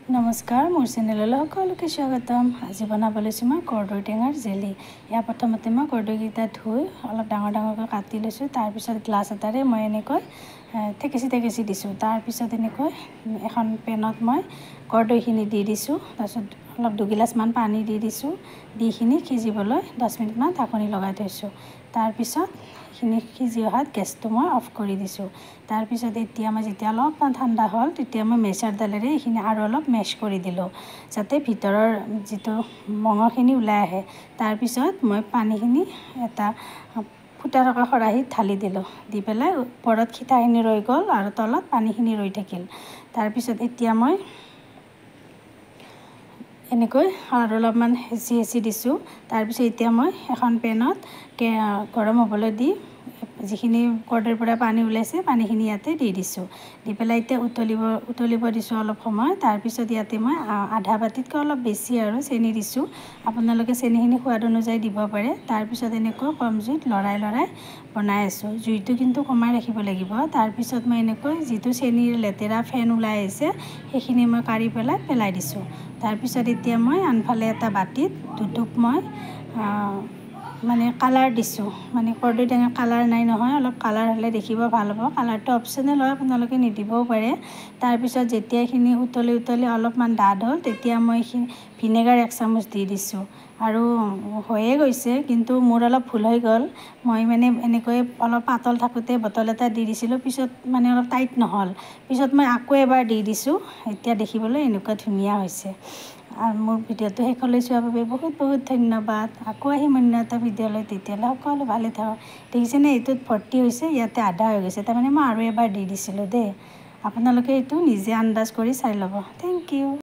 নমস্কাৰ, মোৰ চেনেললৈ সকলোকে স্বাগতম। আজি বনাব লৈছোঁ মই কৰ্দৈ টেঙাৰ জেলি। ইয়াৰ প্ৰথমতে মই কৰ্দৈকেইটা ধুই অলপ ডাঙৰ ডাঙৰকৈ কাটি লৈছোঁ। তাৰপিছত গ্লাছ এটাৰে মই এনেকৈ থেকেচি দিছোঁ। তাৰপিছত এনেকৈ এখন পেনত মই কৰ্দৈখিনি দি দিছোঁ। তাৰপিছত অলপ 2 গিলাচমান পানী দি দিছোঁ। দিখিনি সিজিবলৈ 10 মিনিটমান ঢাকনি লগাই থৈছোঁ। তাৰপিছত এইখিনি সিজি অহাত গেছটো মই অফ কৰি দিছোঁ। তাৰপিছত এতিয়া মই যেতিয়া অলপমান ঠাণ্ডা হ'ল তেতিয়া মই মেচাৰডালেৰে এইখিনি আৰু অলপ মেছ কৰি দিলোঁ, যাতে ভিতৰৰ যিটো মঙহখিনি ওলাই আহে। তাৰপিছত মই পানীখিনি এটা ফুটা থকা খৰাহীত ঢালি দিলোঁ। দি পেলাই ওপৰত খিঠাখিনি ৰৈ গ'ল আৰু তলত পানীখিনি ৰৈ থাকিল। তাৰপিছত এতিয়া মই এনেকৈ আৰু অলপমান হেঁচি দিছোঁ। তাৰপিছত এতিয়া মই এখন পেনত গৰম হ'বলৈ দি যিখিনি কৰ্দৈৰ পৰা পানী ওলাইছে পানীখিনি ইয়াতে দি দিছোঁ। দি পেলাই এতিয়া উতলিব দিছোঁ অলপ সময়। তাৰপিছত ইয়াতে মই আধা বাতিতকৈ অলপ বেছি আৰু চেনি দিছোঁ। আপোনালোকে চেনিখিনি সোৱাদ অনুযায়ী দিব পাৰে। তাৰপিছত এনেকৈ কম জুইত লৰাই বনাই আছোঁ। জুইটো কিন্তু কমাই ৰাখিব লাগিব। তাৰপিছত মই এনেকৈ যিটো চেনিৰ লেতেৰা ফেন ওলাই আহিছে সেইখিনি মই কাঢ়ি পেলাই দিছোঁ। তাৰপিছত এতিয়া মই আনফালে এটা বাতিত দুটোপ মই কালাৰ দিছোঁ। কৰ্দৈ টেঙা কালাৰ নাই নহয়, অলপ কালাৰ হ'লে দেখিব ভাল হ'ব। কালাৰটো অপশ্যনেল হয়, আপোনালোকে নিদিবও পাৰে। তাৰপিছত যেতিয়া এইখিনি উতলি অলপমান ডাঠ হ'ল তেতিয়া মই এইখিনি ভিনেগাৰ 1 চামুচ দি দিছোঁ। আৰু হৈয়ে গৈছে, কিন্তু মোৰ অলপ ভুল হৈ গ'ল। মই এনেকৈ অলপ পাতল থাকোঁতে বটল এটা দি দিছিলোঁ, পিছত অলপ টাইট নহ'ল। পিছত মই আকৌ এবাৰ দি দিছোঁ। এতিয়া দেখিবলৈ এনেকুৱা ধুনীয়া হৈছে। আৰু মোৰ ভিডিঅ'টো শেষলৈ চোৱাৰ বাবে বহুত ধন্যবাদ। আকৌ আহিম অন্য এটা ভিডিঅ' লৈ, তেতিয়ালৈ সকলো ভালে থাকক। দেখিছেনে, এইটোত ভৰ্তি হৈছে, ইয়াতে আধা হৈ গৈছে। তাৰমানে মই আৰু এবাৰ দি দিছিলোঁ দেই। আপোনালোকে এইটো নিজে আন্দাজ কৰি চাই ল'ব। Thank U.